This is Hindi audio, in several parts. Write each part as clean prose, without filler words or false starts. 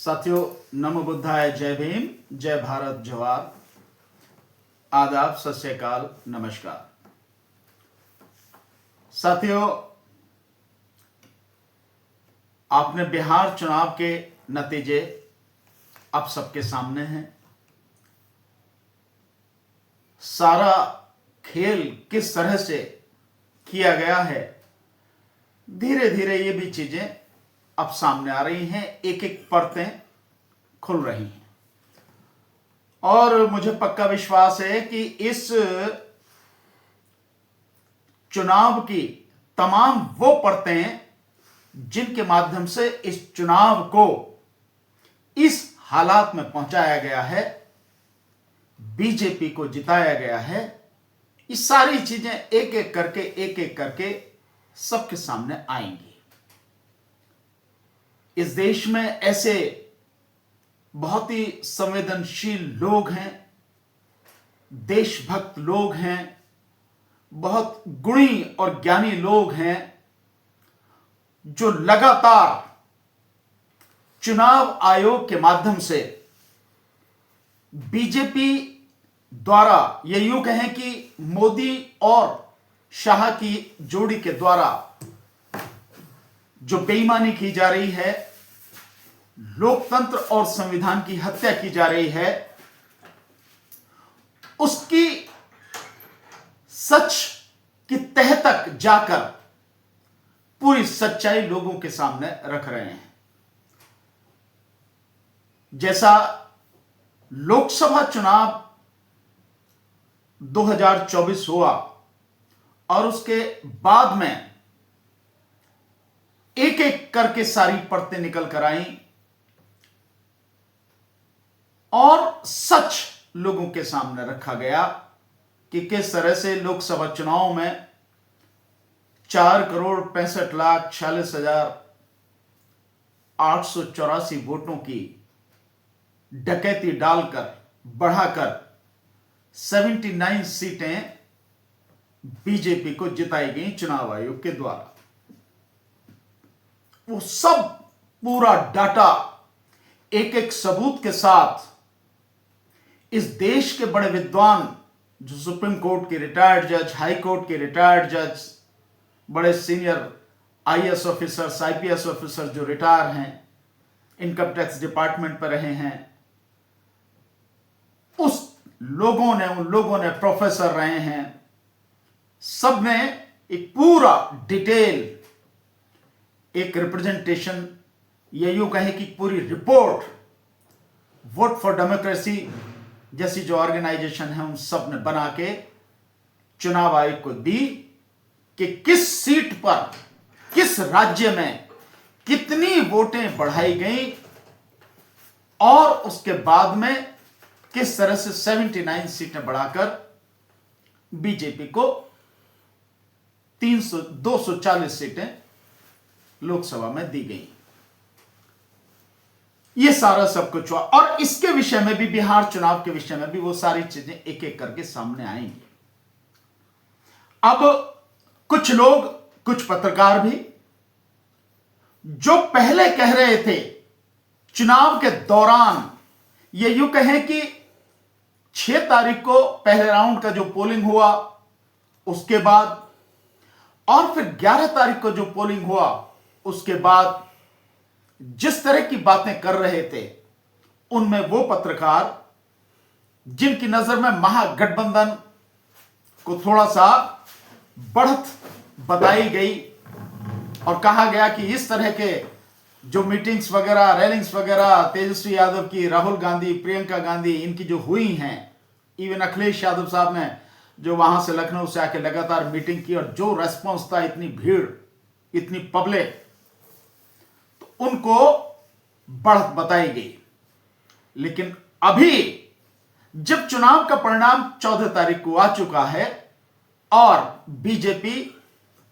साथियों, नमो बुद्धाय, जय भीम, जय भारत, जवाहर, आदाब, सत श्री अकाल, नमस्कार। साथियों, आपने बिहार चुनाव के नतीजे अब सबके सामने हैं। सारा खेल किस तरह से किया गया है, धीरे धीरे ये भी चीजें अब सामने आ रही हैं, एक एक परतें खुल रही हैं। और मुझे पक्का विश्वास है कि इस चुनाव की तमाम वो परतें जिनके माध्यम से इस चुनाव को इस हालात में पहुंचाया गया है, बीजेपी को जिताया गया है, ये सारी चीजें एक एक करके सबके सामने आएंगी। इस देश में ऐसे बहुत ही संवेदनशील लोग हैं, देशभक्त लोग हैं, बहुत गुणी और ज्ञानी लोग हैं, जो लगातार चुनाव आयोग के माध्यम से बीजेपी द्वारा, ये यूं कहें कि मोदी और शाह की जोड़ी के द्वारा जो बेईमानी की जा रही है, लोकतंत्र और संविधान की हत्या की जा रही है, उसकी सच की तह तक जाकर पूरी सच्चाई लोगों के सामने रख रहे हैं। जैसा लोकसभा चुनाव 2024 हुआ और उसके बाद में एक एक करके सारी परतें निकल कर आई और सच लोगों के सामने रखा गया कि किस तरह से लोकसभा चुनाव में 4,65,46,884 वोटों की डकैती डालकर बढ़ाकर 79 सीटें बीजेपी को जिताई गई चुनाव आयोग के द्वारा। वो सब पूरा डाटा एक एक सबूत के साथ इस देश के बड़े विद्वान, जो सुप्रीम कोर्ट के रिटायर्ड जज, हाई कोर्ट के रिटायर्ड जज, बड़े senior IAS officers, IPS officer जो रिटायर हैं, इनकम टैक्स डिपार्टमेंट पर रहे हैं, उन लोगों ने प्रोफेसर रहे हैं, सब ने एक पूरा डिटेल, एक रिप्रेजेंटेशन, ये यूं कहें कि पूरी रिपोर्ट वोट फॉर डेमोक्रेसी जैसी जो ऑर्गेनाइजेशन है उन सब ने बना के चुनाव आयोग को दी कि किस सीट पर, किस राज्य में कितनी वोटें बढ़ाई गई और उसके बाद में किस तरह से 79 सीटें बढ़ाकर बीजेपी को 240 सीटें लोकसभा में दी गई। ये सारा सब कुछ हुआ और इसके विषय में भी, बिहार चुनाव के विषय में भी वो सारी चीजें एक एक करके सामने आएंगी। अब कुछ लोग, कुछ पत्रकार भी, जो पहले कह रहे थे चुनाव के दौरान, ये यूं कहें कि 6 तारीख को पहले राउंड का जो पोलिंग हुआ, उसके बाद और फिर 11 तारीख को जो पोलिंग हुआ, उसके बाद जिस तरह की बातें कर रहे थे, उनमें वो पत्रकार जिनकी नजर में महागठबंधन को थोड़ा सा बढ़त बताई गई और कहा गया कि इस तरह के जो मीटिंग्स वगैरह, रैलिंग्स वगैरह तेजस्वी यादव की, राहुल गांधी, प्रियंका गांधी, इनकी जो हुई हैं, इवन अखिलेश यादव साहब ने जो वहां से लखनऊ से आके लगातार मीटिंग की और जो रेस्पॉन्स था, इतनी भीड़, इतनी पब्लिक, तो उनको बढ़त बताई गई। लेकिन अभी जब चुनाव का परिणाम 14 तारीख को आ चुका है और बीजेपी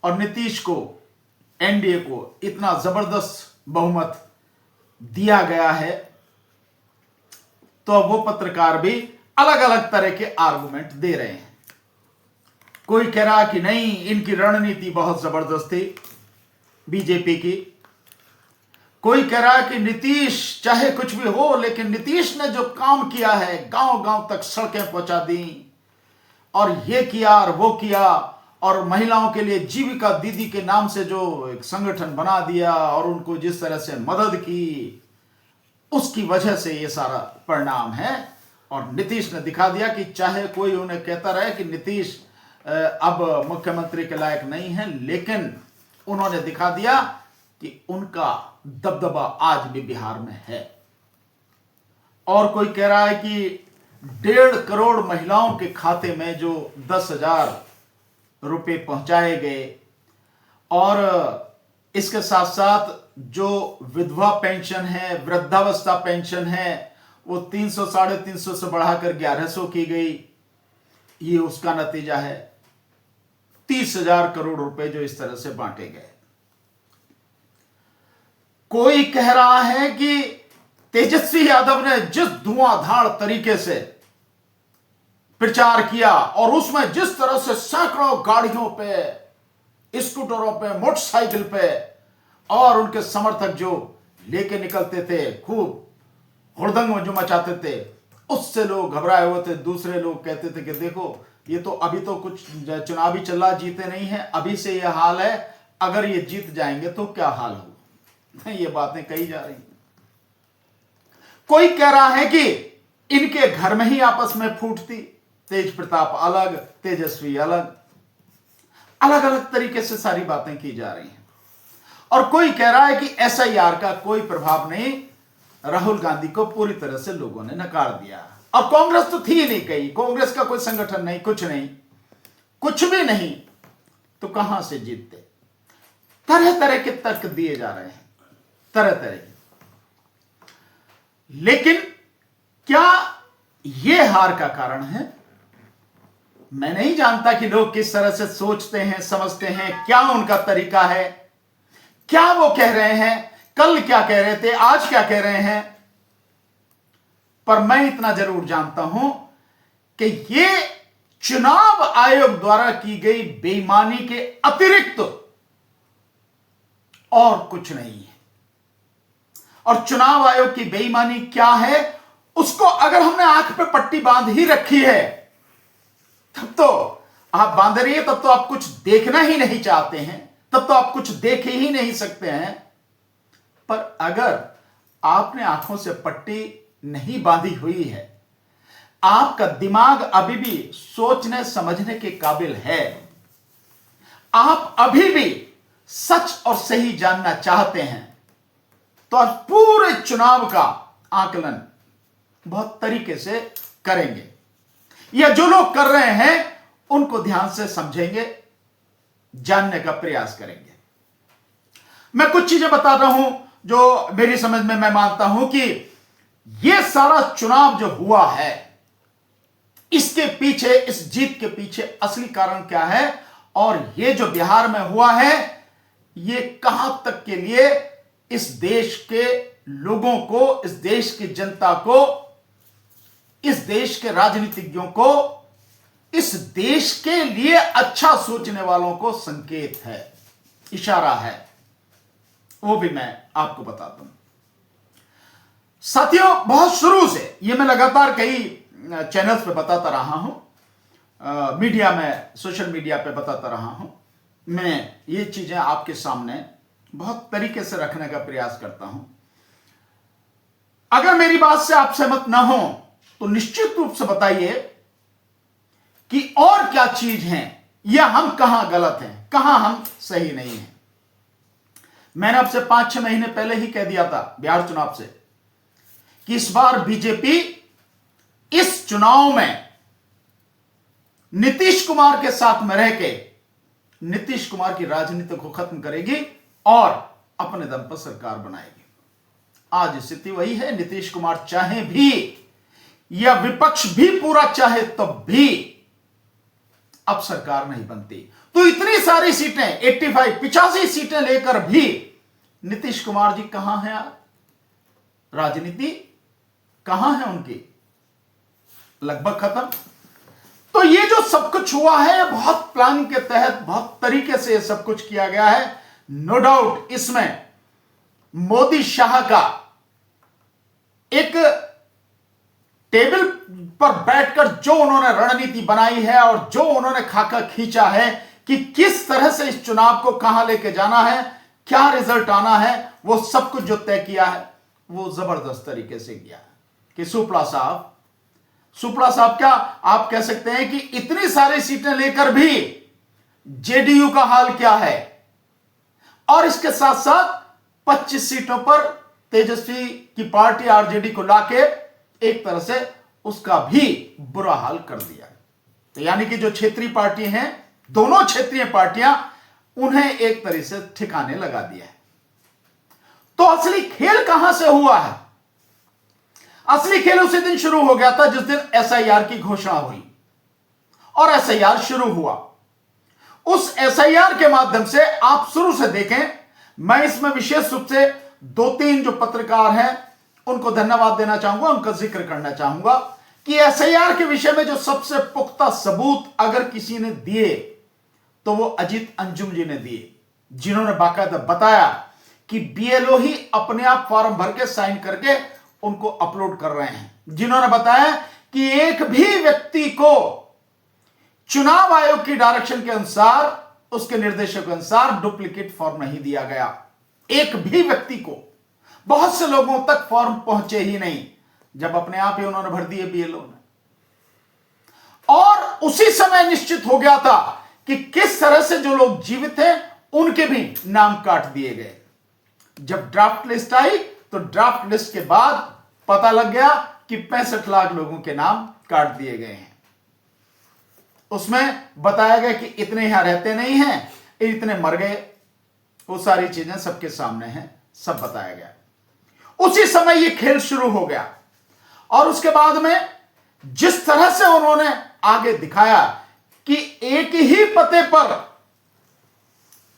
और नीतीश को, एनडीए को इतना जबरदस्त बहुमत दिया गया है, तो अब वो पत्रकार भी अलग अलग तरह के आर्गुमेंट दे रहे हैं। कोई कह रहा कि नहीं, इनकी रणनीति बहुत जबरदस्त थी बीजेपी की, कोई कह रहा है कि नीतीश चाहे कुछ भी हो, लेकिन नीतीश ने जो काम किया है, गांव गांव तक सड़कें पहुंचा दी और ये किया और वो किया, और महिलाओं के लिए जीविका दीदी के नाम से जो एक संगठन बना दिया और उनको जिस तरह से मदद की, उसकी वजह से ये सारा परिणाम है। और नीतीश ने दिखा दिया कि चाहे कोई उन्हें कहता रहे कि नीतीश अब मुख्यमंत्री के लायक नहीं है, लेकिन उन्होंने दिखा दिया कि उनका दबदबा आज भी बिहार में है। और कोई कह रहा है कि 1.5 करोड़ महिलाओं के खाते में जो 10,000 रुपए पहुंचाए गए, और इसके साथ साथ जो विधवा पेंशन है, वृद्धावस्था पेंशन है, वो 300 350 से बढ़ाकर 1100 की गई। ये उसका नतीजा है। 30,000 करोड़ रुपए जो इस तरह से बांटे गए। कोई कह रहा है कि तेजस्वी यादव ने जिस धुआंधार तरीके से प्रचार किया और उसमें जिस तरह से सैकड़ों गाड़ियों पे, स्कूटरों पे, मोटरसाइकिल पे, और उनके समर्थक जो लेके निकलते थे, खूब हुड़दंग जो मचाते थे, उससे लोग घबराए हुए थे। दूसरे लोग कहते थे कि देखो ये तो अभी तो कुछ चुनावी चल, जीते नहीं है, अभी से ये हाल है, अगर ये जीत जाएंगे तो क्या हाल होगा। ये बातें कही जा रही हैं। कोई कह रहा है कि इनके घर में ही आपस में फूट थी, तेज प्रताप अलग, तेजस्वी अलग, अलग अलग तरीके से सारी बातें की जा रही हैं। और कोई कह रहा है कि एसआईआर का कोई प्रभाव नहीं, राहुल गांधी को पूरी तरह से लोगों ने नकार दिया। और कांग्रेस तो थी नहीं, कहीं कांग्रेस का कोई संगठन नहीं, कुछ नहीं, कुछ भी नहीं, तो कहां से जीतते। तरह तरह के तर्क दिए जा रहे हैं, तरह तरह के। लेकिन क्या यह हार का कारण है? मैं नहीं जानता कि लोग किस तरह से सोचते हैं, समझते हैं, क्या उनका तरीका है, क्या वो कह रहे हैं, कल क्या कह रहे थे, आज क्या कह रहे हैं। पर मैं इतना जरूर जानता हूं कि ये चुनाव आयोग द्वारा की गई बेईमानी के अतिरिक्त और कुछ नहीं है। और चुनाव आयोग की बेईमानी क्या है, उसको अगर हमने आंख पे पट्टी बांध ही रखी है, तब तो आप बांध रही है, तब तो आप कुछ देखना ही नहीं चाहते हैं, तब तो आप कुछ देख ही नहीं सकते हैं। पर अगर आपने आंखों से पट्टी नहीं बांधी हुई है, आपका दिमाग अभी भी सोचने समझने के काबिल है, आप अभी भी सच और सही जानना चाहते हैं, तो आज पूरे चुनाव का आकलन बहुत तरीके से करेंगे, या जो लोग कर रहे हैं उनको ध्यान से समझेंगे, जानने का प्रयास करेंगे। मैं कुछ चीजें बता रहा हूं जो मेरी समझ में मैं मानता हूं कि यह सारा चुनाव जो हुआ है, इसके पीछे, इस जीत के पीछे असली कारण क्या है, और यह जो बिहार में हुआ है, यह कहां तक के लिए इस देश के लोगों को, इस देश की जनता को, इस देश के राजनीतिज्ञों को, इस देश के लिए अच्छा सोचने वालों को संकेत है, इशारा है, वो भी मैं आपको बताता हूं। साथियों, बहुत शुरू से ये मैं लगातार कई चैनल्स पे बताता रहा हूं, मीडिया में, सोशल मीडिया पे बताता रहा हूं। मैं ये चीजें आपके सामने बहुत तरीके से रखने का प्रयास करता हूं। अगर मेरी बात से आप सहमत ना हो तो निश्चित रूप से बताइए कि और क्या चीज है, या हम कहां गलत हैं, कहां हम सही नहीं हैं। मैंने आपसे 5-6 महीने पहले ही कह दिया था बिहार चुनाव से कि इस बार बीजेपी इस चुनाव में नीतीश कुमार के साथ में रह के नीतीश कुमार की राजनीति को खत्म करेगी और अपने दम पर सरकार बनाएगी। आज स्थिति वही है। नीतीश कुमार चाहे भी, या विपक्ष भी पूरा चाहे तब भी अब सरकार नहीं बनती। तो इतनी सारी सीटें, 85 सीटें लेकर भी नीतीश कुमार जी कहां हैं? राजनीति कहां है उनकी? लगभग खत्म। तो ये जो सब कुछ हुआ है, बहुत प्लान के तहत, बहुत तरीके से सब कुछ किया गया है। नो डाउट इसमें मोदी शाह का एक टेबल पर बैठकर जो उन्होंने रणनीति बनाई है और जो उन्होंने खाका खींचा है कि किस तरह से इस चुनाव को कहां लेके जाना है, क्या रिजल्ट आना है, वो सब कुछ जो तय किया है वो जबरदस्त तरीके से किया है। कि सुपला साहब क्या आप कह सकते हैं कि इतनी सारी सीटें लेकर भी जेडीयू का हाल क्या है, और इसके साथ साथ 25 सीटों पर तेजस्वी की पार्टी आरजेडी को लाके एक तरह से उसका भी बुरा हाल कर दिया। तो यानी कि जो क्षेत्रीय पार्टी हैं, दोनों क्षेत्रीय पार्टियां, उन्हें एक तरह से ठिकाने लगा दिया है। तो असली खेल कहां से हुआ है? असली खेल उसी दिन शुरू हो गया था जिस दिन एसआईआर की घोषणा हुई और एसआईआर शुरू हुआ। उस एसआईआर के माध्यम से आप शुरू से देखें, मैं इसमें विशेष रूप से 2-3 जो पत्रकार हैं उनको धन्यवाद देना चाहूंगा, उनका जिक्र करना चाहूंगा कि एसआईआर के विषय में जो सबसे पुख्ता सबूत अगर किसी ने दिए तो वो अजीत अंजुम जी ने दिए, जिन्होंने बाकायदा बताया कि बीएलओ ही अपने आप फॉर्म भर के साइन करके उनको अपलोड कर रहे हैं, जिन्होंने बताया कि एक भी व्यक्ति को चुनाव आयोग की डायरेक्शन के अनुसार, उसके निर्देशों के अनुसार डुप्लीकेट फॉर्म नहीं दिया गया, एक भी व्यक्ति को। बहुत से लोगों तक फॉर्म पहुंचे ही नहीं, जब अपने आप ही उन्होंने भर दिए बीएलओ ने। और उसी समय निश्चित हो गया था कि किस तरह से जो लोग जीवित थे उनके भी नाम काट दिए गए। जब ड्राफ्ट लिस्ट आई तो ड्राफ्ट लिस्ट के बाद पता लग गया कि 65 लाख लोगों के नाम काट दिए गए हैं। उसमें बताया गया कि इतने यहां रहते नहीं हैं, इतने मर गए, वो सारी चीजें सबके सामने हैं, सब बताया गया। उसी समय ये खेल शुरू हो गया और उसके बाद में जिस तरह से उन्होंने आगे दिखाया कि एक ही पते पर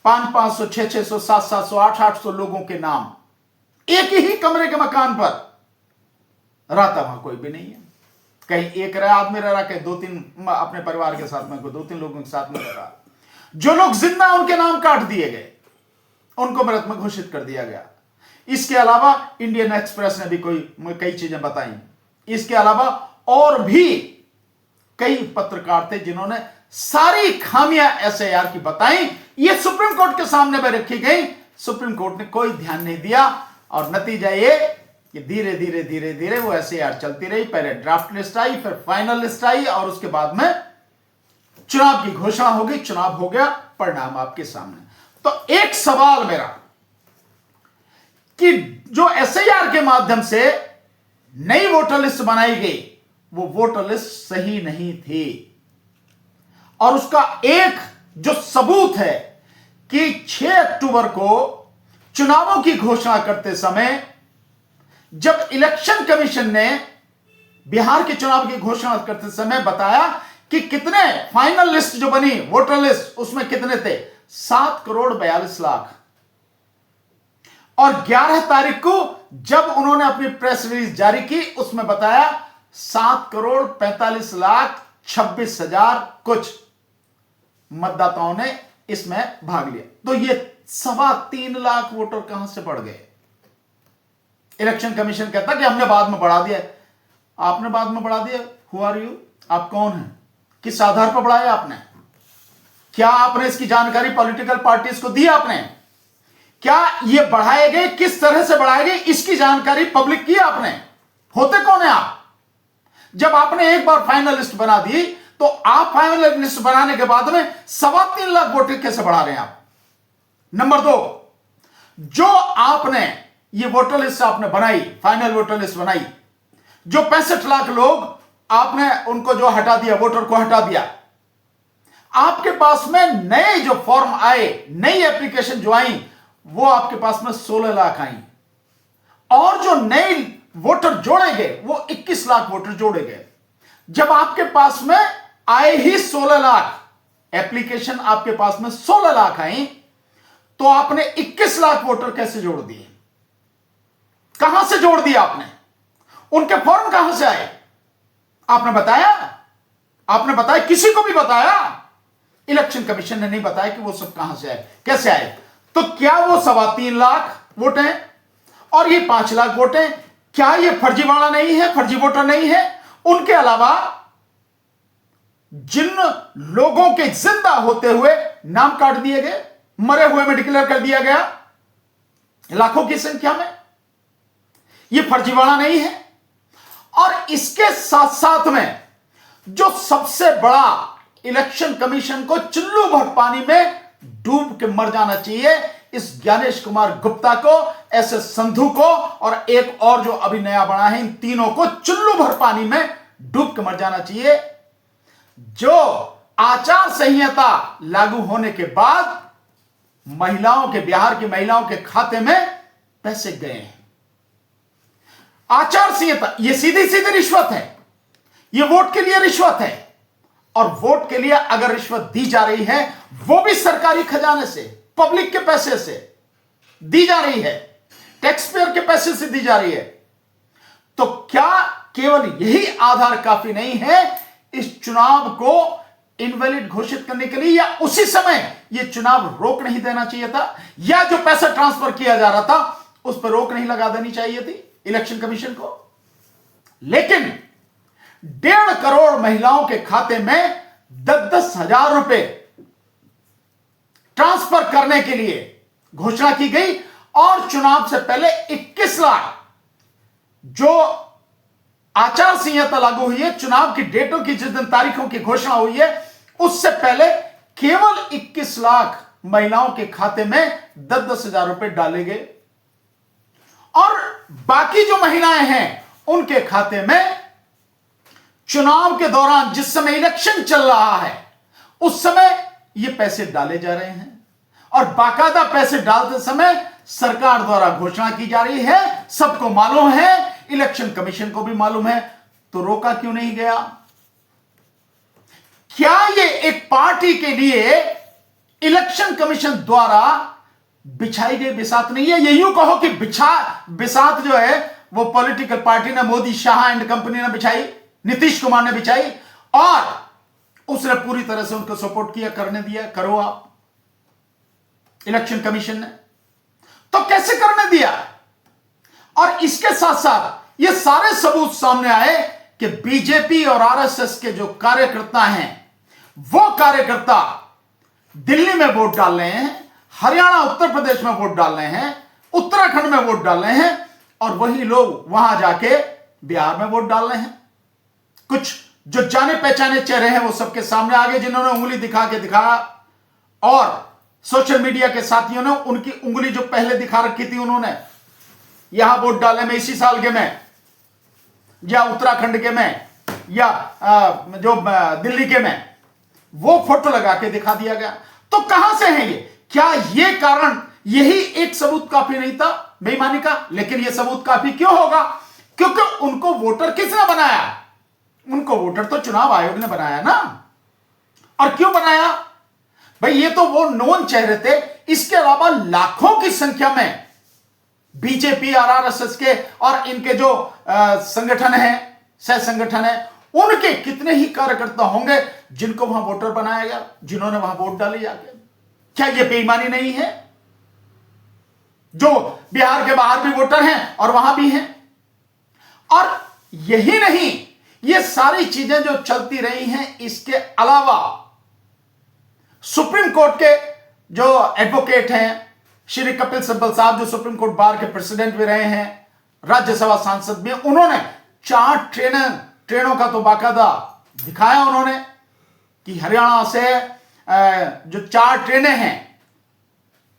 500, 600, 700, 800 लोगों के नाम एक ही कमरे के मकान पर, रहता वहां कोई भी नहीं है। कहीं एक आदमी रह रहा, कहीं 2-3 अपने परिवार के साथ में, कोई 2-3 लोगों के साथ में रह रहा। जो लोग जिंदा उनके नाम काट दिए गए, उनको मृत में घोषित कर दिया गया। इसके अलावा इंडियन एक्सप्रेस ने भी कई चीजें बताई। इसके अलावा और भी कई पत्रकार थे जिन्होंने सारी खामियां एसआईआर की बताई। ये सुप्रीम कोर्ट के सामने में रखी गई, सुप्रीम कोर्ट ने कोई ध्यान नहीं दिया और नतीजा ये कि धीरे धीरे धीरे धीरे वो एसआईआर चलती रही। पहले ड्राफ्ट लिस्ट आई, फिर फाइनल लिस्ट आई और उसके बाद में चुनाव की घोषणा हो गई, चुनाव हो गया, परिणाम आपके सामने। तो एक सवाल मेरा कि जो एसआईआर के माध्यम से नई वोटर लिस्ट बनाई गई, वो वोटर लिस्ट सही नहीं थी। और उसका एक जो सबूत है कि 6 अक्टूबर को चुनावों की घोषणा करते समय जब इलेक्शन कमीशन ने बिहार के चुनाव की घोषणा करते समय बताया कि कितने फाइनल लिस्ट जो बनी वोटर लिस्ट, उसमें कितने थे 7,42,00,000। और 11 तारीख को जब उन्होंने अपनी प्रेस रिलीज जारी की, उसमें बताया 7,45,26,000 कुछ मतदाताओं ने इसमें भाग लिया। तो ये 3.25 लाख वोटर कहां से बढ़ गए? इलेक्शन कमीशन कहता कि हमने बाद में बढ़ा दिया। आपने बाद में बढ़ा दिया? Who are you? आप कौन हैं? किस आधार पर बढ़ाया आपने? क्या आपने इसकी जानकारी पॉलिटिकल पार्टीज को दी? आपने क्या ये बढ़ाए गए, किस तरह से बढ़ाए गए, इसकी जानकारी पब्लिक की आपने? होते कौन है आप? जब आपने एक बार फाइनल लिस्ट बना दी तो आप फाइनल लिस्ट बनाने के बाद में 3.25 लाख वोटर कैसे बढ़ा रहे हैं आप? नंबर 2, जो आपने ये वोटर लिस्ट आपने बनाई, फाइनल वोटर लिस्ट बनाई, जो 65 लाख लोग आपने उनको जो हटा दिया, वोटर को हटा दिया, आपके पास में नए जो फॉर्म आए, नई एप्लीकेशन जो आई, वो आपके पास में 16 लाख आई। और जो नए वोटर जोड़े गए वो 21 लाख वोटर जोड़े गए। जब आपके पास में आए ही 16 लाख, एप्लीकेशन आपके पास में 16 लाख आई, तो आपने 21 लाख वोटर कैसे जोड़ दिए? कहां से जोड़ दिया आपने? उनके फॉर्म कहां से आए? आपने बताया? आपने बताया? किसी को भी बताया? इलेक्शन कमीशन ने नहीं बताया कि वो सब कहां से आए, कैसे आए। तो क्या वो 3.25 लाख वोट हैं? और ये 5 लाख वोटें, क्या ये फर्जीवाड़ा नहीं है, फर्जी वोटर नहीं है? उनके अलावा जिन लोगों के जिंदा होते हुए नाम काट दिए गए, मरे हुए में डिक्लेयर कर दिया गया लाखों की संख्या में, यह फर्जीवाड़ा नहीं है? और इसके साथ साथ में जो सबसे बड़ा, इलेक्शन कमीशन को चुल्लू भर पानी में डूब के मर जाना चाहिए, इस ज्ञानेश कुमार गुप्ता को, एस एस संधू को और एक और जो अभी नया बना है, इन तीनों को चुल्लू भर पानी में डूब के मर जाना चाहिए। जो आचार संहिता लागू होने के बाद महिलाओं के, बिहार की महिलाओं के खाते में पैसे गए हैं। आचार संहिता ये सीधी सीधी रिश्वत है, ये वोट के लिए रिश्वत है। और वोट के लिए अगर रिश्वत दी जा रही है, वो भी सरकारी खजाने से, पब्लिक के पैसे से दी जा रही है, टैक्स पेयर के पैसे से दी जा रही है, तो क्या केवल यही आधार काफी नहीं है इस चुनाव को इनवैलिड घोषित करने के लिए? या उसी समय यह चुनाव रोक नहीं देना चाहिए था? या जो पैसा ट्रांसफर किया जा रहा था उस पर रोक नहीं लगा देनी चाहिए थी इलेक्शन कमीशन को? लेकिन 1.5 करोड़ महिलाओं के खाते में 10-10 हजार रुपए ट्रांसफर करने के लिए घोषणा की गई और चुनाव से पहले 21 लाख, जो आचार संहिता लागू हुई है, चुनाव की डेटों की जिस दिन तारीखों की घोषणा हुई है, उससे पहले केवल 21 लाख महिलाओं के खाते में 10-10 हजार रुपए डाले गए और बाकी जो महिलाएं हैं उनके खाते में चुनाव के दौरान, जिस समय इलेक्शन चल रहा है, उस समय ये पैसे डाले जा रहे हैं और बाकायदा पैसे डालते समय सरकार द्वारा घोषणा की जा रही है, सबको मालूम है, इलेक्शन कमीशन को भी मालूम है, तो रोका क्यों नहीं गया? क्या ये एक पार्टी के लिए इलेक्शन कमीशन द्वारा बिछाई गई बिसात नहीं है? ये यूं कहो कि बिसात जो है वो पॉलिटिकल पार्टी ने, मोदी, शाह एंड कंपनी ने बिछाई, नीतीश कुमार ने बिछाई और उसने पूरी तरह से उनको सपोर्ट किया, करने दिया, करो आप। इलेक्शन कमीशन ने तो कैसे करने दिया? और इसके साथ साथ ये सारे सबूत सामने आए कि बीजेपी और आरएसएस के जो कार्यकर्ता हैं, वो कार्यकर्ता दिल्ली में वोट डाल रहे हैं, हरियाणा, उत्तर प्रदेश में वोट डाल रहे हैं, उत्तराखंड में वोट डाल रहे हैं और वही लोग वहां जाके बिहार में वोट डाल रहे हैं। कुछ जो जाने पहचाने चेहरे हैं वो सबके सामने आ गए, जिन्होंने उंगली दिखाया और सोशल मीडिया के साथियों ने उनकी उंगली जो पहले दिखा रखी थी, उन्होंने यहां वोट डाले में, इसी साल के में, या उत्तराखंड के में, या जो दिल्ली के में, वो फोटो लगा के दिखा दिया गया। तो कहां से है ये? क्या ये कारण, यही एक सबूत काफी नहीं था बेईमानी का? लेकिन ये सबूत काफी क्यों होगा? क्योंकि उनको वोटर किसने बनाया? उनको वोटर तो चुनाव आयोग ने बनाया ना। और क्यों बनाया भाई? ये तो वो नोन चेहरे थे। इसके अलावा लाखों की संख्या में बीजेपी और आरएसएस के और इनके जो संगठन है, सह संगठन है, उनके कितने ही कार्यकर्ता होंगे जिनको वहां वोटर बनाया गया, जिन्होंने वहां वोट डाले जाके। क्या यह बेईमानी नहीं है? जो बिहार के बाहर भी वोटर हैं और वहां भी हैं। और यही नहीं, ये सारी चीजें जो चलती रही हैं, इसके अलावा सुप्रीम कोर्ट के जो एडवोकेट हैं, श्री कपिल सिब्बल साहब, जो सुप्रीम कोर्ट बार के प्रेसिडेंट भी रहे हैं, राज्यसभा सांसद भी, उन्होंने 4 ट्रेनों का तो बाकायदा दिखाया उन्होंने कि हरियाणा से जो 4 ट्रेनें हैं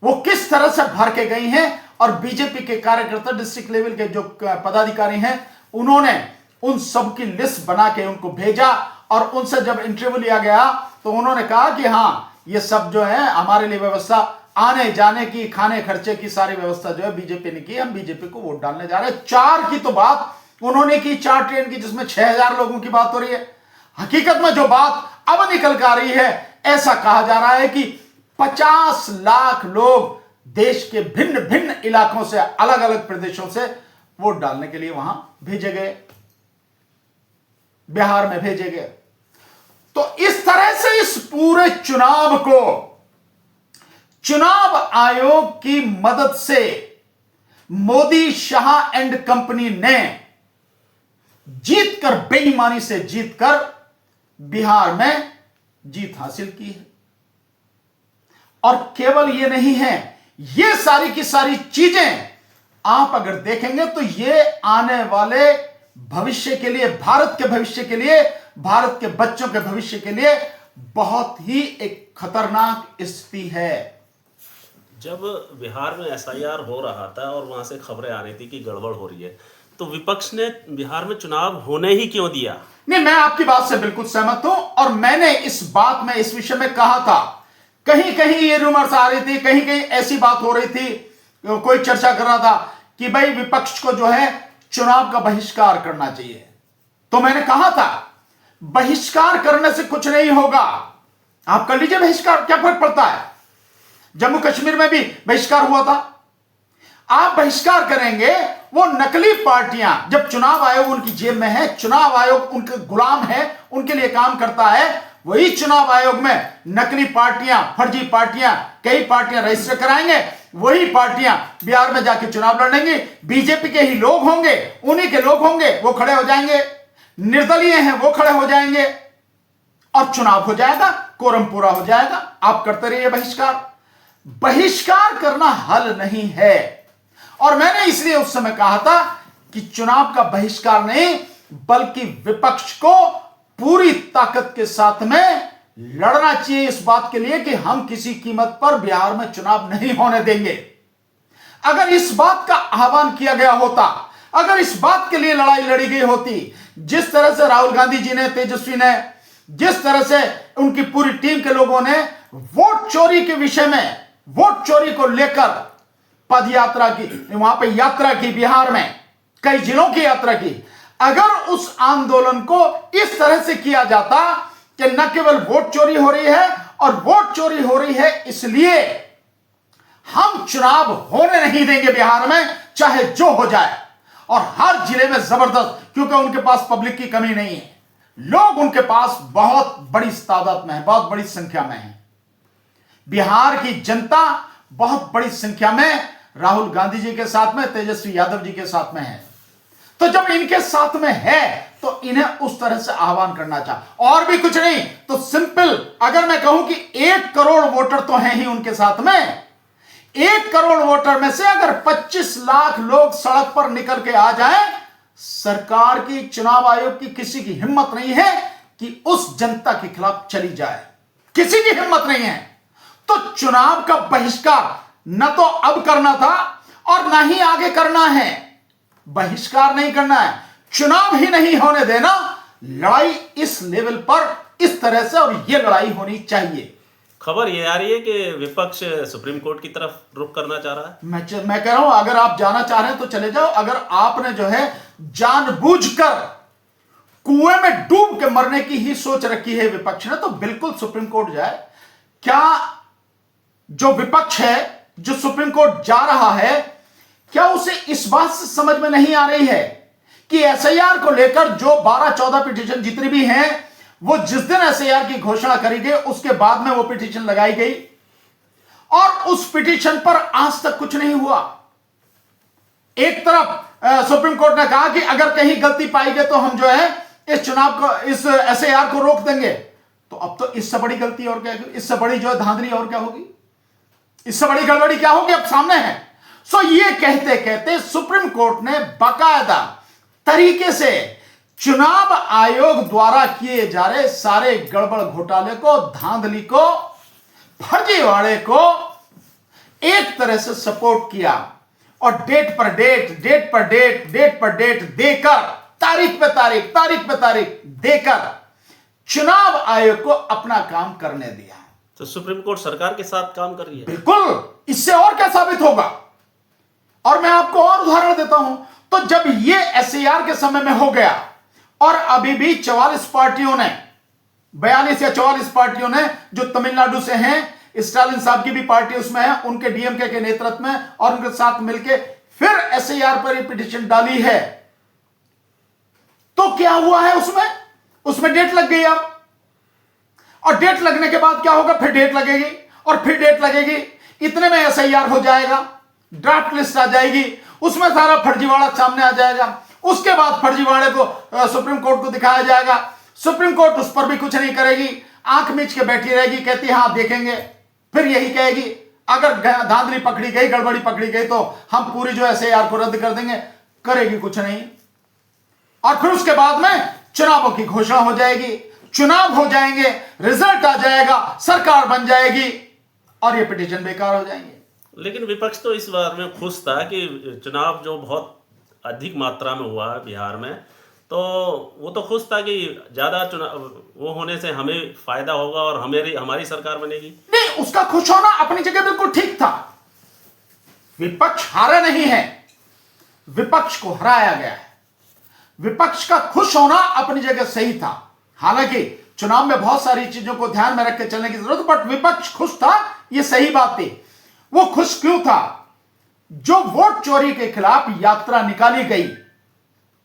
वो किस तरह से भर के गई हैं। और बीजेपी के कार्यकर्ता, डिस्ट्रिक्ट लेवल के जो पदाधिकारी हैं, उन्होंने उन सब की लिस्ट बना के उनको भेजा और उनसे जब इंटरव्यू लिया गया तो उन्होंने कहा कि हाँ, ये सब जो है हमारे लिए व्यवस्था, आने जाने की, खाने खर्चे की सारी व्यवस्था जो है बीजेपी ने की, हम बीजेपी को वोट डालने जा रहे हैं। 4 की तो बात उन्होंने की, 4 ट्रेन की, जिसमें 6000 लोगों की बात हो रही है। हकीकत में जो बात अब निकल कर आ रही है, ऐसा कहा जा रहा है कि 50 लाख लोग देश के भिन्न भिन्न इलाकों से, अलग अलग प्रदेशों से वोट डालने के लिए वहां भेजे गए, बिहार में भेजे गए। तो इस तरह से इस पूरे चुनाव को चुनाव आयोग की मदद से मोदी शाह एंड कंपनी ने जीतकर, बेईमानी से जीतकर बिहार में जीत हासिल की है। और केवल ये नहीं है, ये सारी की सारी चीजें आप अगर देखेंगे तो ये आने वाले भविष्य के लिए, भारत के भविष्य के लिए, भारत के बच्चों के भविष्य के लिए बहुत ही एक खतरनाक स्थिति है। जब बिहार में एसआईआर हो रहा था और वहां से खबरें आ रही थी कि गड़बड़ हो रही है, तो विपक्ष ने बिहार में चुनाव होने ही क्यों दिया? नहीं, मैं आपकी बात से बिल्कुल सहमत हूं और मैंने इस बात में, इस विषय में कहा था। कहीं कहीं ये रूमर्स आ रही थी, कहीं कहीं ऐसी बात हो रही थी, कोई चर्चा कर रहा था कि भाई विपक्ष को जो है चुनाव का बहिष्कार करना चाहिए। तो मैंने कहा था बहिष्कार करने से कुछ नहीं होगा, आप कर लीजिए बहिष्कार, क्या फर्क पड़ता है। जम्मू कश्मीर में भी बहिष्कार हुआ था। आप बहिष्कार करेंगे, वो नकली पार्टियां, जब चुनाव आयोग उनकी जेब में है, चुनाव आयोग उनके गुलाम है, उनके लिए काम करता है, वही चुनाव आयोग में नकली पार्टियां, फर्जी पार्टियां, कई पार्टियां रजिस्टर कराएंगे, वही पार्टियां बिहार में जाके चुनाव लड़ेंगे। बीजेपी के ही लोग होंगे, उन्हीं के लोग होंगे, वो खड़े हो जाएंगे, निर्दलीय हैं वो खड़े हो जाएंगे और चुनाव हो जाएगा, कोरम पूरा हो जाएगा। आप करते रहिए बहिष्कार। बहिष्कार करना हल नहीं है। और मैंने इसलिए उस समय कहा था कि चुनाव का बहिष्कार नहीं, बल्कि विपक्ष को पूरी ताकत के साथ में लड़ना चाहिए इस बात के लिए कि हम किसी कीमत पर बिहार में चुनाव नहीं होने देंगे। अगर इस बात का आह्वान किया गया होता, अगर इस बात के लिए लड़ाई लड़ी गई होती, जिस तरह से राहुल गांधी जी ने, तेजस्वी ने, जिस तरह से उनकी पूरी टीम के लोगों ने वोट चोरी के विषय में, वोट चोरी को लेकर पद यात्रा की, वहां पे यात्रा की, बिहार में कई जिलों की यात्रा की, अगर उस आंदोलन को इस तरह से किया जाता कि न केवल वोट चोरी हो रही है, और वोट चोरी हो रही है इसलिए हम चुनाव होने नहीं देंगे बिहार में, चाहे जो हो जाए, और हर जिले में जबरदस्त, क्योंकि उनके पास पब्लिक की कमी नहीं है, लोग उनके पास बहुत बड़ी तादाद में है, बहुत बड़ी संख्या में है। बिहार की जनता बहुत बड़ी संख्या में राहुल गांधी जी के साथ में, तेजस्वी यादव जी के साथ में है। तो जब इनके साथ में है तो इन्हें उस तरह से आह्वान करना चाहिए, और भी कुछ नहीं तो सिंपल, अगर मैं कहूं कि 1 करोड़ वोटर तो हैं ही उनके साथ में, 1 करोड़ वोटर में से अगर 25 लाख लोग सड़क पर निकल के आ जाएं, सरकार की, चुनाव आयोग की किसी की हिम्मत नहीं है कि उस जनता के खिलाफ चली जाए, किसी की हिम्मत नहीं है। तो चुनाव का बहिष्कार न तो अब करना था और ना ही आगे करना है। बहिष्कार नहीं करना है, चुनाव ही नहीं होने देना। लड़ाई इस लेवल पर इस तरह से, और यह लड़ाई होनी चाहिए। खबर ये आ रही है कि विपक्ष सुप्रीम कोर्ट की तरफ रुख करना चाह रहा है। मैं कह रहा हूं, अगर आप जाना चाह रहे हैं तो चले जाओ। अगर आपने जो है जानबूझकर कुएं में डूब के मरने की ही सोच रखी है विपक्ष ने, तो बिल्कुल सुप्रीम कोर्ट जाए। क्या जो विपक्ष है, जो सुप्रीम कोर्ट जा रहा है, क्या उसे इस बात से समझ में नहीं आ रही है कि एसआईआर को लेकर जो 12-14 पिटीशन जितनी भी हैं, वो जिस दिन एसआईआर की घोषणा करी गई उसके बाद में वो पिटीशन लगाई गई, और उस पिटीशन पर आज तक कुछ नहीं हुआ। एक तरफ सुप्रीम कोर्ट ने कहा कि अगर कहीं गलती पाई गई तो हम जो है इस चुनाव को, इस एसआईआर को रोक देंगे। तो अब तो इससे बड़ी गलती और क्या, इससे बड़ी जो है धांधली और क्या होगी, इससे बड़ी गड़बड़ी क्या होगी, अब सामने है। सो ये कहते कहते सुप्रीम कोर्ट ने बाकायदा तरीके से चुनाव आयोग द्वारा किए जा रहे सारे गड़बड़ घोटाले को, धांधली को, फर्जीवाड़े को एक तरह से सपोर्ट किया, और डेट पर डेट, डेट पर डेट, डेट पर डेट देकर, तारीख पे तारीख, तारीख पे तारीख देकर चुनाव आयोग को अपना काम करने दिया। तो सुप्रीम कोर्ट सरकार के साथ काम कर रही है। बिल्कुल, इससे और क्या साबित होगा। और मैं आपको और उदाहरण देता हूं। तो जब ये एसआईआर के समय में हो गया, और अभी भी 44 पार्टियों ने, 42 या 44 पार्टियों ने, जो तमिलनाडु से हैं, स्टालिन साहब की भी पार्टी उसमें है, उनके डीएमके के नेतृत्व में, और उनके साथ मिलकर फिर एसआईआर पर पिटीशन डाली है। तो क्या हुआ है उसमें डेट लग गई अब, और डेट लगने के बाद क्या होगा, फिर डेट लगेगी और फिर डेट लगेगी। इतने में एसआईआर हो जाएगा, ड्राफ्ट लिस्ट आ जाएगी, उसमें सारा फर्जीवाड़ा सामने आ जाएगा। उसके बाद फर्जीवाड़े को सुप्रीम कोर्ट को दिखाया जाएगा। सुप्रीम कोर्ट उस पर भी कुछ नहीं करेगी, आंख मीच के बैठी रहेगी, कहती हाँ देखेंगे। फिर यही कहेगी अगर धांधली पकड़ी गई, गड़बड़ी पकड़ी गई तो हम पूरी जो एसआईआर को रद्द कर देंगे। करेगी कुछ नहीं। और फिर उसके बाद में चुनावों की घोषणा हो जाएगी, चुनाव हो जाएंगे, रिजल्ट आ जाएगा, सरकार बन जाएगी और ये पिटीशन बेकार हो जाएंगे। लेकिन विपक्ष तो इस बार में खुश था कि चुनाव जो बहुत अधिक मात्रा में हुआ है बिहार में, तो वो तो खुश था कि ज्यादा चुनाव वो होने से हमें फायदा होगा और हमारी सरकार बनेगी। नहीं, उसका खुश होना अपनी जगह बिल्कुल ठीक था। विपक्ष हारा नहीं है, विपक्ष को हराया गया है। विपक्ष का खुश होना अपनी जगह सही था। हालांकि चुनाव में बहुत सारी चीजों को ध्यान में रख के चलने की जरूरत, बट विपक्ष खुश था, यह सही बात थी। वो खुश क्यों था? जो वोट चोरी के खिलाफ यात्रा निकाली गई,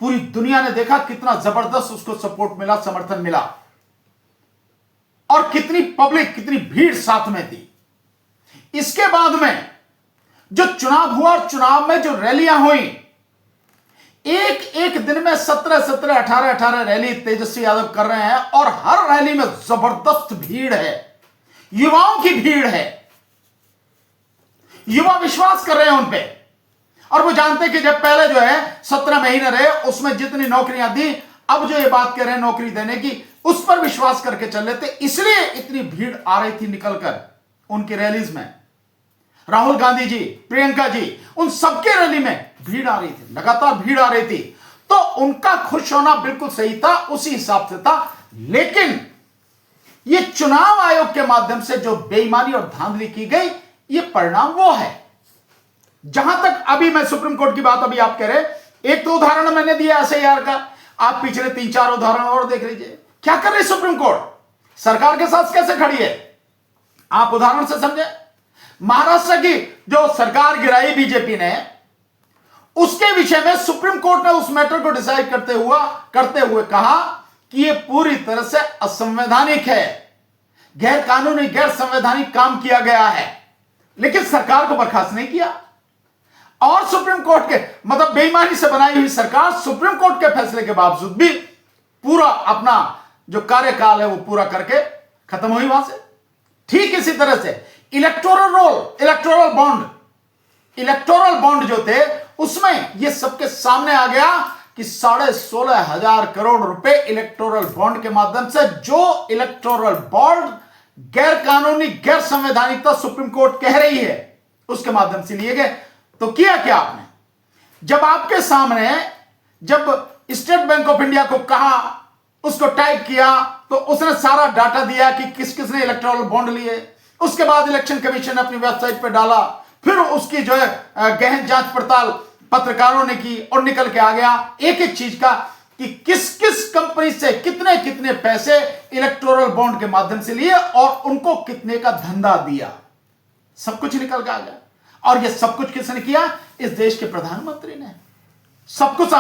पूरी दुनिया ने देखा कितना जबरदस्त उसको सपोर्ट मिला, समर्थन मिला, और कितनी पब्लिक, कितनी भीड़ साथ में थी। इसके बाद में जो चुनाव हुआ और चुनाव में जो रैलियां हुई, एक एक दिन में 17-17, 18-18 रैली तेजस्वी यादव कर रहे हैं और हर रैली में जबरदस्त भीड़ है, युवाओं की भीड़ है। युवा विश्वास कर रहे हैं उन पे, और वो जानते हैं कि जब पहले जो है 17 महीने रहे, उसमें जितनी नौकरियां दी, अब जो ये बात कह रहे हैं नौकरी देने की, उस पर विश्वास करके चल रहे थे, इसलिए इतनी भीड़ आ रही थी निकलकर उनकी रैलीज में। राहुल गांधी जी, प्रियंका जी, उन सबके रैली में भीड़ आ रही थी, लगातार भीड़ आ रही थी। तो उनका खुश होना बिल्कुल सही था, उसी हिसाब से था। लेकिन ये चुनाव आयोग के माध्यम से जो बेईमानी और धांधली की गई, ये परिणाम वो है। जहां तक अभी मैं सुप्रीम कोर्ट की बात अभी आप कह रहे, एक तो उदाहरण मैंने दिया एसआईआर का, आप पिछले 3-4 उदाहरण और देख लीजिए। क्या कर रही सुप्रीम कोर्ट? सरकार के साथ कैसे खड़ी है, आप उदाहरण से समझे। महाराष्ट्र की जो सरकार गिराई बीजेपी ने, उसके विषय में सुप्रीम कोर्ट ने उस मैटर को डिसाइड करते हुए कहा कि यह पूरी तरह से असंवैधानिक है, गैर कानूनी, गैर संवैधानिक काम किया गया है। लेकिन सरकार को बर्खास्त नहीं किया, और सुप्रीम कोर्ट के मतलब बेईमानी से बनाई हुई सरकार सुप्रीम कोर्ट के फैसले के बावजूद भी पूरा अपना जो कार्यकाल है वो पूरा करके खत्म हुई वहां से। ठीक इसी तरह से इलेक्टोरल बॉन्ड जो थे, उसमें ये सबके सामने आ गया कि 16,500 करोड़ रुपए इलेक्टोरल बॉन्ड के माध्यम से, जो इलेक्टोरल बॉन्ड गैर कानूनी, गैर संवैधानिकता सुप्रीम कोर्ट कह रही है, उसके माध्यम से लिए गए। तो किया क्या आपने? जब आपके सामने, जब स्टेट बैंक ऑफ इंडिया को कहा, उसको टाइप किया, तो उसने सारा डाटा दिया कि किस किस ने इलेक्टोरल बॉन्ड लिए। उसके बाद इलेक्शन कमीशन ने अपनी वेबसाइट पर डाला, फिर उसकी जो है गहन जांच पड़ताल पत्रकारों ने की, और निकल के आ गया एक एक चीज का कि किस किस कंपनी से कितने कितने पैसे इलेक्टोरल बॉन्ड के माध्यम से लिए और उनको कितने का धंधा दिया। सब कुछ निकल के आ गया। और ये सब कुछ किसने किया? इस देश के प्रधानमंत्री ने। सब कुछ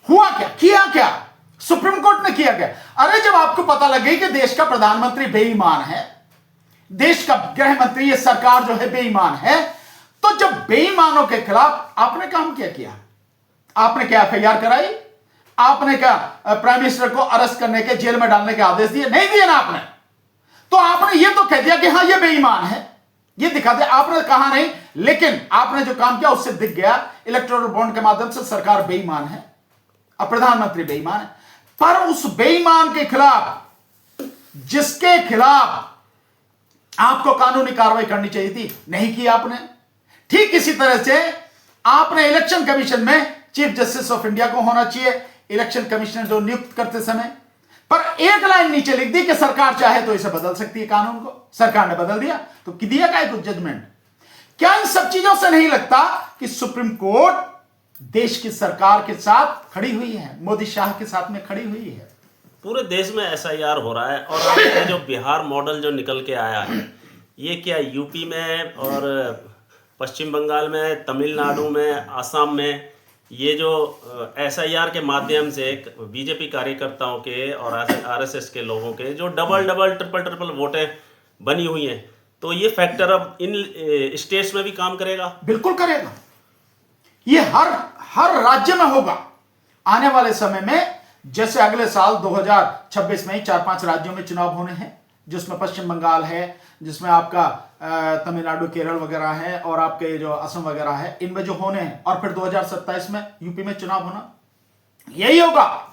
हुआ क्या, किया क्या? सुप्रीम कोर्ट ने किया क्या? अरे जब आपको पता लगे कि देश का प्रधानमंत्री बेईमान है, देश का गृह मंत्री, ये सरकार जो है बेईमान है, तो जब बेईमानों के खिलाफ आपने काम क्या किया? आपने क्या एफआईआर कराई? आपने क्या प्राइम मिनिस्टर को अरेस्ट करने के, जेल में डालने के आदेश दिए? नहीं दिए ना आपने। तो आपने ये तो कह दिया कि हाँ ये बेईमान है, ये दिखा दिया, आपने कहा नहीं। लेकिन आपने जो काम किया उससे दिख गया इलेक्टोरल बॉन्ड के माध्यम से सरकार बेईमान है और प्रधानमंत्री बेईमान है। पर उस बेईमान के खिलाफ, जिसके खिलाफ आपको कानूनी कार्रवाई करनी चाहिए थी, नहीं की आपने। ठीक इसी तरह से आपने इलेक्शन कमीशन में चीफ जस्टिस ऑफ इंडिया को होना चाहिए, इलेक्शन कमिश्नर जो नियुक्त करते समय, पर एक लाइन नीचे लिख दी कि सरकार चाहे तो इसे बदल सकती है कानून को। सरकार ने बदल दिया, तो दिया क्या कुछ जजमेंट? क्या इन सब चीजों से नहीं लगता कि सुप्रीम कोर्ट देश की सरकार के साथ खड़ी हुई है, मोदी शाह के साथ में खड़ी हुई है? पूरे देश में एसआईआर हो रहा है, और ये जो बिहार मॉडल जो निकल के आया है, ये क्या यूपी में और पश्चिम बंगाल में, तमिलनाडु में, आसाम में, ये जो एसआईआर के माध्यम से बीजेपी कार्यकर्ताओं के और आरएसएस के लोगों के जो डबल ट्रिपल वोटें बनी हुई हैं, तो ये फैक्टर अब इन स्टेट्स में भी काम करेगा? बिल्कुल करेगा। ये हर राज्य में होगा आने वाले समय में। जैसे अगले साल 2026 में ही 4-5 राज्यों में चुनाव होने हैं, जिसमें पश्चिम बंगाल है, जिसमें आपका तमिलनाडु, केरल वगैरह है, और आपके जो असम वगैरह है, इनमें जो होने हैं, और फिर 2027 में यूपी में चुनाव होना, यही होगा।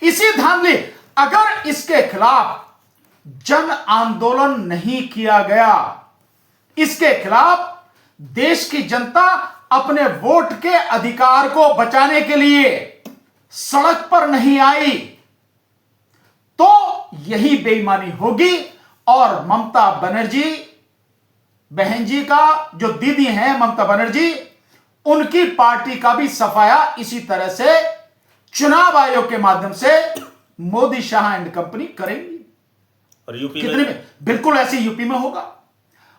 इसी धांधली, अगर इसके खिलाफ जन आंदोलन नहीं किया गया, इसके खिलाफ देश की जनता अपने वोट के अधिकार को बचाने के लिए सड़क पर नहीं आई, तो यही बेईमानी होगी। और ममता बनर्जी बहन जी का जो दीदी हैं ममता बनर्जी, उनकी पार्टी का भी सफाया इसी तरह से चुनाव आयोग के माध्यम से मोदी शाह एंड कंपनी करेंगी। और यूपी कितने में बिल्कुल ऐसे यूपी में होगा।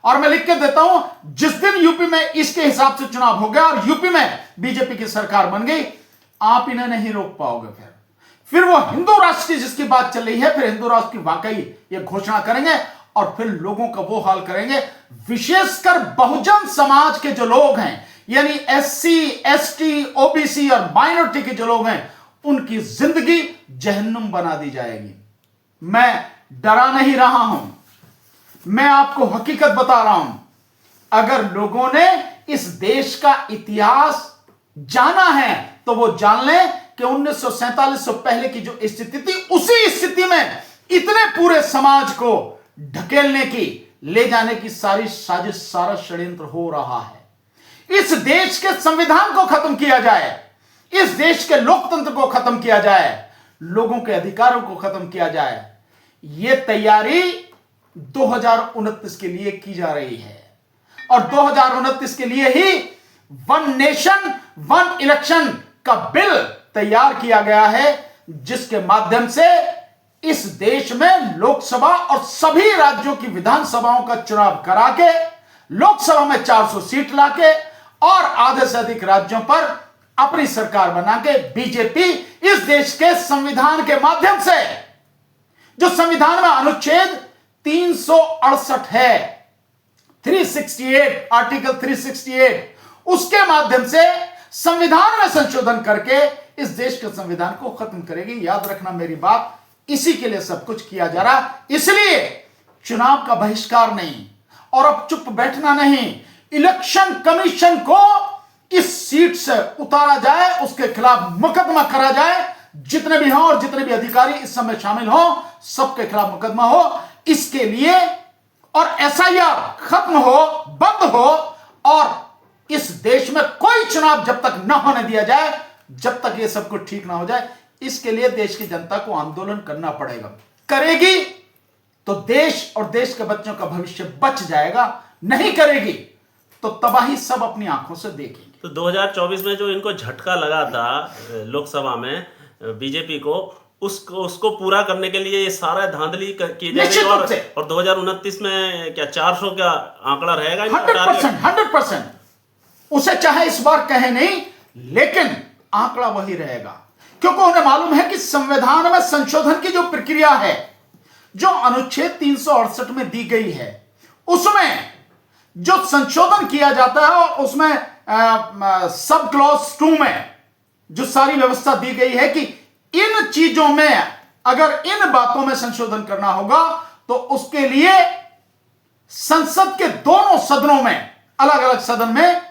और मैं लिख के देता हूं, जिस दिन यूपी में इसके हिसाब से चुनाव हो गया और यूपी में बीजेपी की सरकार बन गई, आप इन्हें नहीं रोक पाओगे। फिर वो हिंदू राष्ट्र की जिसकी बात चल रही है, फिर हिंदू राष्ट्र की वाकई ये घोषणा करेंगे और फिर लोगों का वो हाल करेंगे। विशेषकर बहुजन समाज के जो लोग हैं, यानी SC, ST, OBC और माइनॉरिटी के जो लोग हैं, उनकी जिंदगी जहन्नुम बना दी जाएगी। मैं डरा नहीं रहा हूं, मैं आपको हकीकत बता रहा हूं। अगर लोगों ने इस देश का इतिहास जाना है तो वो जान ले कि 1947 से पहले की जो स्थिति थी, उसी स्थिति में इतने पूरे समाज को ढकेलने की, ले जाने की सारी साजिश, सारा षड्यंत्र हो रहा है। इस देश के संविधान को खत्म किया जाए, इस देश के लोकतंत्र को खत्म किया जाए, लोगों के अधिकारों को खत्म किया जाए। यह तैयारी 2029 के लिए की जा रही है। और 2029 के लिए ही वन नेशन वन इलेक्शन का बिल तैयार किया गया है, जिसके माध्यम से इस देश में लोकसभा और सभी राज्यों की विधानसभाओं का चुनाव करा के, लोकसभा में 400 सीट लाके और आधे से अधिक राज्यों पर अपनी सरकार बना के बीजेपी इस देश के संविधान के माध्यम से, जो संविधान में अनुच्छेद 368 है, 368, आर्टिकल 368, उसके माध्यम से संविधान में संशोधन करके इस देश के संविधान को खत्म करेगी। याद रखना मेरी बात, इसी के लिए सब कुछ किया जा रहा। इसलिए चुनाव का बहिष्कार नहीं, और अब चुप बैठना नहीं, इलेक्शन कमीशन को इस सीट से उतारा जाए, उसके खिलाफ मुकदमा करा जाए। जितने भी हों और जितने भी अधिकारी इस समय शामिल हों, सबके खिलाफ मुकदमा हो इसके लिए, और SIR खत्म हो, बंद हो, और इस देश में कोई चुनाव जब तक न होने दिया जाए, जब तक ये सब कुछ ठीक ना हो जाए, इसके लिए देश की जनता को आंदोलन करना पड़ेगा। करेगी तो देश और देश के बच्चों का भविष्य बच जाएगा, नहीं करेगी तो तबाही सब अपनी आंखों से देखेंगे। तो 2024 में जो इनको झटका लगा था लोकसभा में बीजेपी को, उसको पूरा करने के लिए ये सारा धांधली की जाएगी। और 2029 में क्या 400 का आंकड़ा रहेगा? 100%। उसे चाहे इस बार कहे नहीं, लेकिन आंकड़ा वही रहेगा, क्योंकि उन्हें मालूम है कि संविधान में संशोधन की जो प्रक्रिया है, जो अनुच्छेद 368 में दी गई है, उसमें जो संशोधन किया जाता है, और उसमें सब क्लॉज 2 में जो सारी व्यवस्था दी गई है कि इन चीजों में, अगर इन बातों में संशोधन करना होगा तो उसके लिए संसद के दोनों सदनों में, अलग अलग सदन में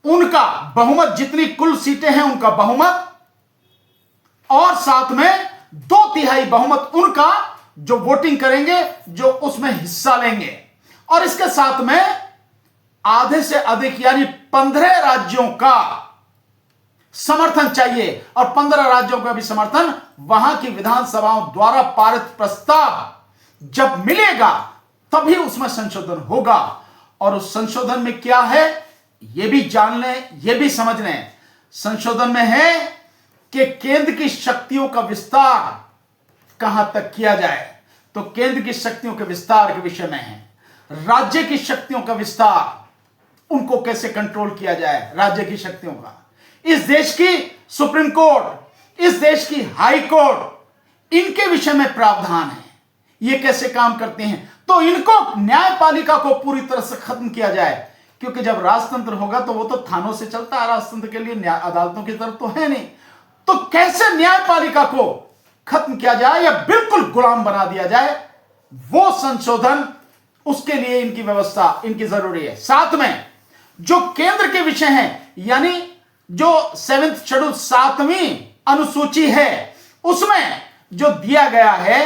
उनका बहुमत, जितनी कुल सीटें हैं उनका बहुमत, और साथ में 2/3 बहुमत उनका जो वोटिंग करेंगे, जो उसमें हिस्सा लेंगे, और इसके साथ में आधे से अधिक यानी 15 राज्यों का समर्थन चाहिए, और 15 राज्यों का भी समर्थन वहां की विधानसभाओं द्वारा पारित प्रस्ताव जब मिलेगा तभी उसमें संशोधन होगा। और उस संशोधन में क्या है यह भी जान लें, यह भी समझ लें। संशोधन में है कि केंद्र की शक्तियों का विस्तार कहां तक किया जाए, तो केंद्र की शक्तियों के विस्तार के विषय में है। राज्य की शक्तियों का विस्तार, उनको कैसे कंट्रोल किया जाए, राज्य की शक्तियों का। इस देश की सुप्रीम कोर्ट, इस देश की हाई कोर्ट, इनके विषय में प्रावधान है, ये कैसे काम करते हैं। तो इनको, न्यायपालिका को पूरी तरह से खत्म किया जाए क्योंकि जब राजतंत्र होगा तो वो तो थानों से चलता है, राजतंत्र के लिए न्याय अदालतों की तरफ तो है नहीं। तो कैसे न्यायपालिका को खत्म किया जाए या बिल्कुल गुलाम बना दिया जाए, वो संशोधन, उसके लिए इनकी व्यवस्था इनकी जरूरी है। साथ में जो केंद्र के विषय हैं, यानी जो 7th शेड्यूल 7वीं अनुसूची है, उसमें जो दिया गया है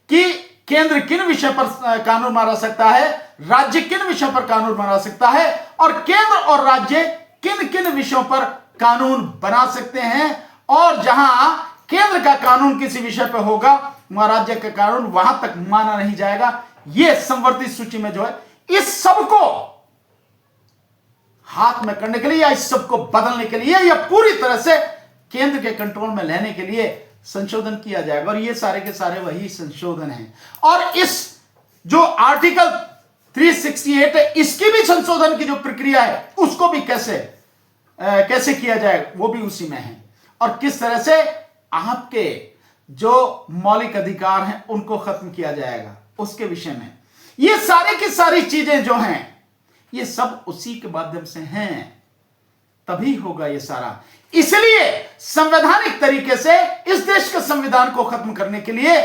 कि केंद्र किन विषय पर कानून बना सकता है, राज्य किन विषयों पर कानून बना सकता है, और केंद्र और राज्य किन किन विषयों पर कानून बना सकते हैं, और जहां केंद्र का कानून किसी विषय पर होगा वहां राज्य का कानून वहां तक माना नहीं जाएगा। यह संवर्धित सूची में जो है, इस सबको हाथ में करने के लिए या इस सबको बदलने के लिए या पूरी तरह से केंद्र के कंट्रोल में लेने के लिए संशोधन किया जाएगा। और ये सारे के सारे वही संशोधन हैं। और इस जो आर्टिकल 368 है, इसकी भी संशोधन की जो प्रक्रिया है उसको भी कैसे किया जाएगा, वो भी उसी में है। और किस तरह से आपके जो मौलिक अधिकार हैं उनको खत्म किया जाएगा, उसके विषय में। ये सारी की सारी चीजें जो हैं, ये सब उसी के माध्यम से हैं, तभी होगा ये सारा। इसलिए संवैधानिक तरीके से इस देश के संविधान को खत्म करने के लिए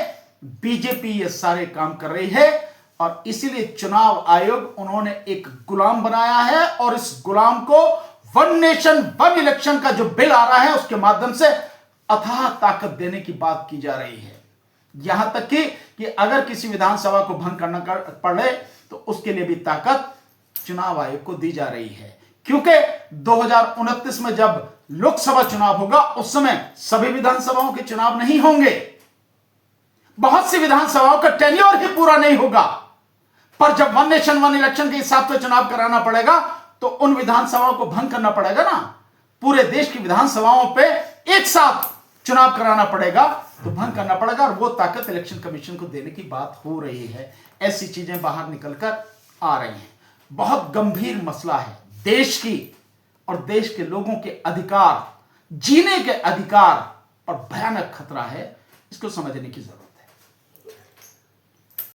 बीजेपी ये सारे काम कर रही है। और इसीलिए चुनाव आयोग उन्होंने एक गुलाम बनाया है, और इस गुलाम को वन नेशन वन इलेक्शन का जो बिल आ रहा है उसके माध्यम से अथाह ताकत देने की बात की जा रही है। यहां तक कि अगर किसी विधानसभा को भंग करना पड़े तो उसके लिए भी ताकत चुनाव आयोग को दी जा रही है। क्योंकि 2029 में जब लोकसभा चुनाव होगा उस समय सभी विधानसभाओं के चुनाव नहीं होंगे, बहुत सी विधानसभाओं का टेन्योर ही पूरा नहीं होगा। पर जब वन नेशन वन इलेक्शन के हिसाब से चुनाव कराना पड़ेगा तो उन विधानसभाओं को भंग करना पड़ेगा ना, पूरे देश की विधानसभाओं पे एक साथ चुनाव कराना पड़ेगा, तो भंग करना पड़ेगा। और वो ताकत इलेक्शन कमीशन को देने की बात हो रही है। ऐसी चीजें बाहर निकलकर आ रही हैं। बहुत गंभीर मसला है देश की और देश के लोगों के अधिकार, जीने के अधिकार पर भयानक खतरा है। इसको समझने की जरूरत है।